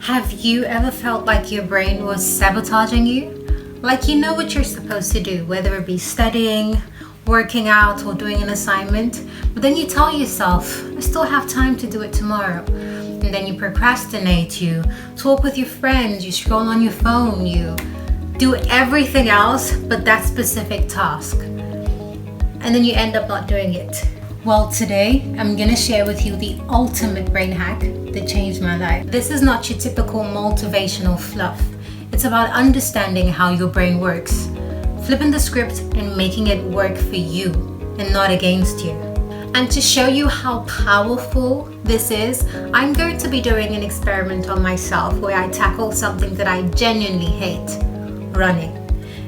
Have you ever felt like your brain was sabotaging you? Like you know what you're supposed to do, whether it be studying, working out, or doing an assignment, but then you tell yourself, I still have time to do it tomorrow. And then you procrastinate, you talk with your friends, you scroll on your phone, you do everything else but that specific task. And then you end up not doing it. Well, today I'm gonna share with you the ultimate brain hack that changed my life. This is not your typical motivational fluff. It's about understanding how your brain works, flipping the script and making it work for you and not against you. And to show you how powerful this is, I'm going to be doing an experiment on myself where I tackle something that I genuinely hate, running.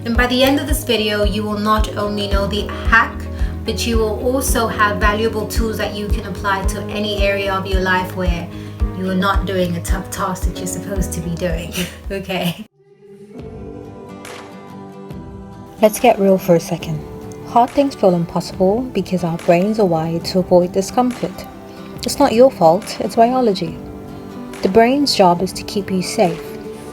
And by the end of this video, you will not only know the hack, but you will also have valuable tools that you can apply to any area of your life where you are not doing a tough task that you're supposed to be doing. Okay? Let's get real for a second. Hard things feel impossible because our brains are wired to avoid discomfort. It's not your fault, it's biology. The brain's job is to keep you safe,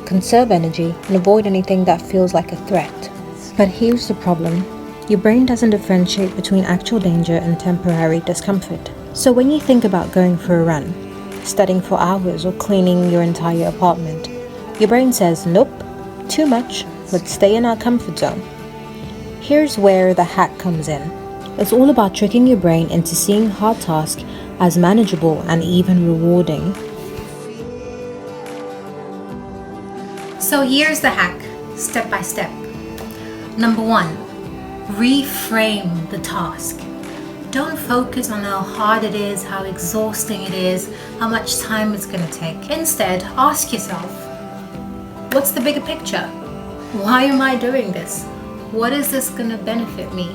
conserve energy, and avoid anything that feels like a threat. But here's the problem. Your brain doesn't differentiate between actual danger and temporary discomfort. So when you think about going for a run, studying for hours, or cleaning your entire apartment, your brain says, nope, too much, let's stay in our comfort zone. Here's where the hack comes in. It's all about tricking your brain into seeing hard tasks as manageable and even rewarding. So here's the hack, step by step. Number 1. Reframe the task. Don't focus on how hard it is, how exhausting it is, how much time it's going to take. Instead, ask yourself, what's the bigger picture? Why am I doing this? What is this going to benefit me?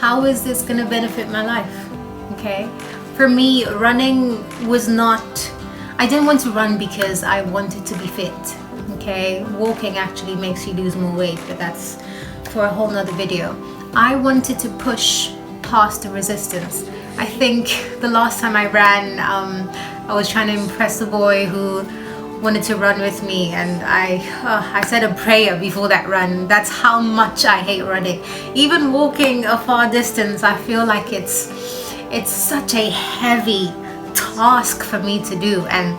How is this going to benefit my life? Okay? For me, running was not, I didn't want to run because I wanted to be fit. Okay? Walking actually makes you lose more weight, but that's for a whole nother video. I wanted to push past the resistance. I think the last time I ran, I was trying to impress a boy who wanted to run with me, and I said a prayer before that run. That's how much I hate running. Even walking a far distance, I feel like it's such a heavy task for me to do, and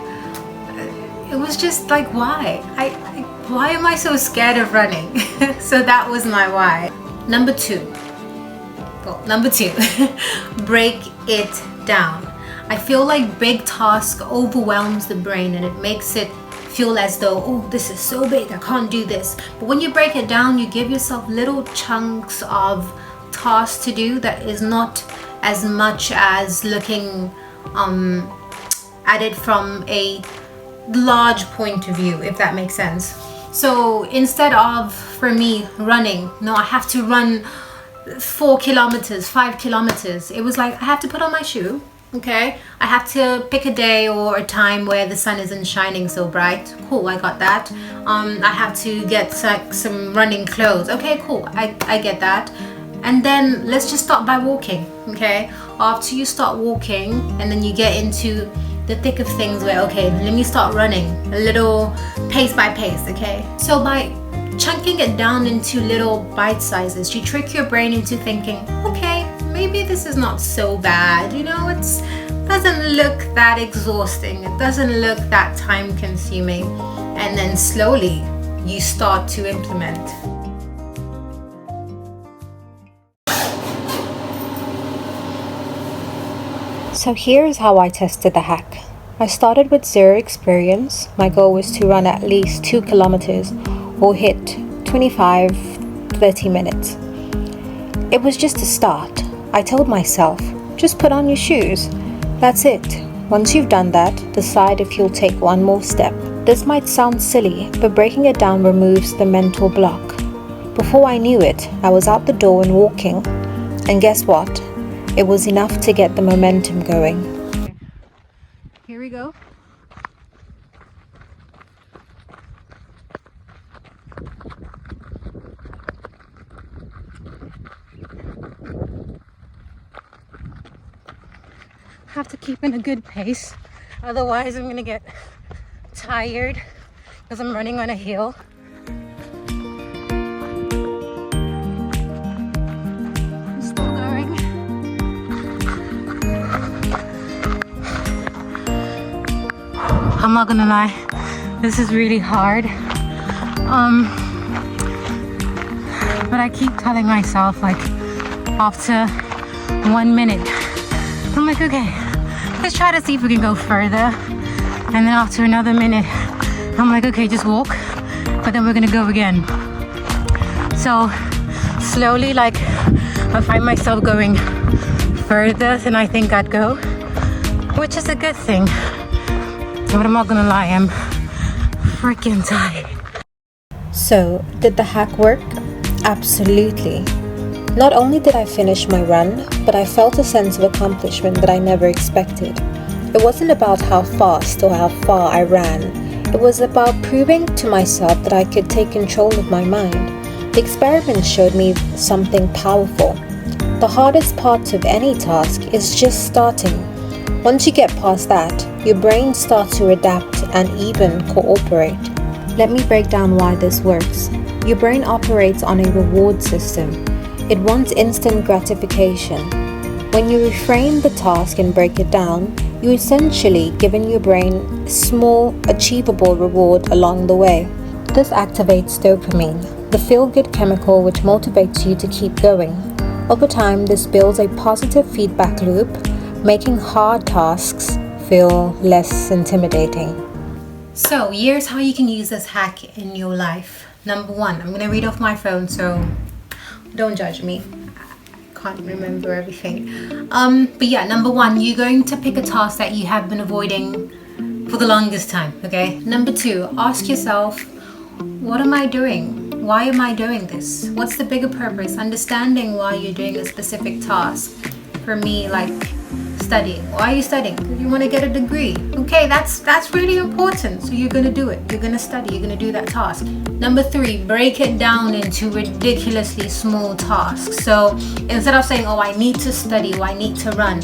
it was just like, why am I so scared of running? So that was my why. Number two, break it down. I feel like big task overwhelms the brain and it makes it feel as though, oh, this is so big, I can't do this. But when you break it down, you give yourself little chunks of tasks to do that is not as much as looking at it from a large point of view, if that makes sense. So instead of, for me, running, no, I have to run 4 kilometers, 5 kilometers. It was like, I have to put on my shoe, okay? I have to pick a day or a time where the sun isn't shining so bright. Cool, I got that. I have to get some running clothes. Okay, cool, I get that. And then let's just start by walking, okay? After you start walking and then you get into the thick of things where, okay, let me start running a little pace by pace, okay? So by chunking it down into little bite sizes, you trick your brain into thinking, okay, maybe this is not so bad, you know, it doesn't look that exhausting, it doesn't look that time consuming, and then slowly you start to implement. So here's how I tested the hack. I started with zero experience. My goal was to run at least 2 kilometers or hit 25-30 minutes. It was just a start. I told myself, just put on your shoes. That's it. Once you've done that, decide if you'll take one more step. This might sound silly, but breaking it down removes the mental block. Before I knew it, I was out the door and walking. And guess what? It was enough to get the momentum going. Here we go. Have to keep in a good pace, otherwise I'm gonna get tired because I'm running on a hill. I'm still going. I'm not gonna lie, this is really hard. But I keep telling myself, like, after 1 minute, I'm like, okay, let's try to see if we can go further. And then after another minute, I'm like, okay, just walk, but then we're gonna go again. So slowly, like, I find myself going further than I think I'd go, which is a good thing. But I'm not gonna lie, I'm freaking tired. So, did the hack work? Absolutely. Not only did I finish my run, but I felt a sense of accomplishment that I never expected. It wasn't about how fast or how far I ran. It was about proving to myself that I could take control of my mind. The experiment showed me something powerful. The hardest part of any task is just starting. Once you get past that, your brain starts to adapt and even cooperate. Let me break down why this works. Your brain operates on a reward system. It wants instant gratification. When you reframe the task and break it down, you're essentially giving your brain a small, achievable reward along the way. This activates dopamine, the feel-good chemical which motivates you to keep going. Over time, this builds a positive feedback loop, making hard tasks feel less intimidating. So here's how you can use this hack in your life. Number 1, I'm gonna read off my phone, so don't judge me. I can't remember everything. But yeah, number 1, you're going to pick a task that you have been avoiding for the longest time, okay? Number 2, ask yourself, what am I doing? Why am I doing this? What's the bigger purpose? Understanding why you're doing a specific task. For me, like studying. Why are you studying? Because you want to get a degree. Okay, that's really important. So you're gonna do it. You're gonna study. You're gonna do that task. Number 3, break it down into ridiculously small tasks. So instead of saying, oh, I need to study, or I need to run,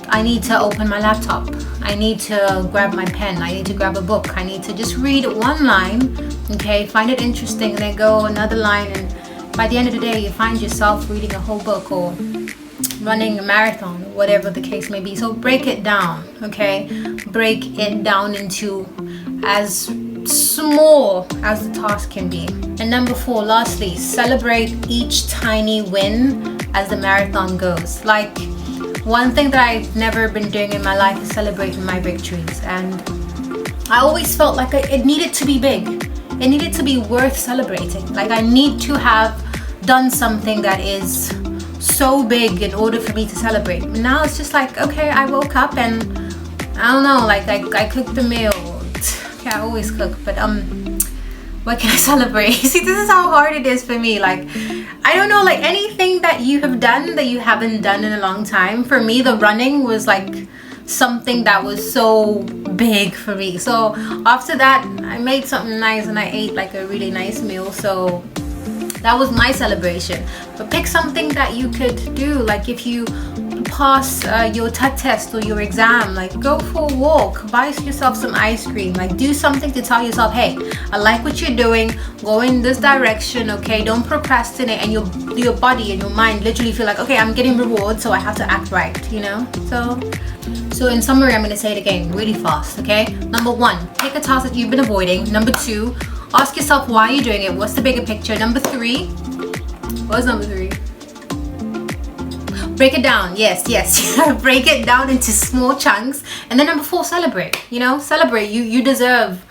I need to open my laptop, I need to grab my pen, I need to grab a book, I need to just read one line, okay, find it interesting, and then go another line, and by the end of the day you find yourself reading a whole book or running a marathon, whatever the case may be. So break it down, okay? Break it down into as small as the task can be. And number 4, lastly, celebrate each tiny win as the marathon goes. Like, one thing that I've never been doing in my life is celebrating my victories, and I always felt like it needed to be big. It needed to be worth celebrating. Like, I need to have done something that is so big in order for me to celebrate. But now it's just like, okay, I woke up and I don't know, like I cooked the meal. Okay, I always cook, but what can I celebrate? See, this is how hard it is for me. Like, I don't know, like anything that you have done that you haven't done in a long time. For me, the running was like something that was so big for me. So after that, I made something nice and I ate like a really nice meal. So that was my celebration. But pick something that you could do. Like, if you pass your TET test or your exam, like go for a walk, buy yourself some ice cream, like do something to tell yourself, hey, I like what you're doing, go in this direction, okay? Don't procrastinate, and your body and your mind literally feel like, okay, I'm getting reward, so I have to act right, you know? So in summary, I'm gonna say it again really fast, okay? Number 1, pick a task that you've been avoiding. Number 2, ask yourself why you're doing it. What's the bigger picture? Number 3, what's number 3? Break it down. Yes. Break it down into small chunks. And then number 4, celebrate. You know, celebrate. You deserve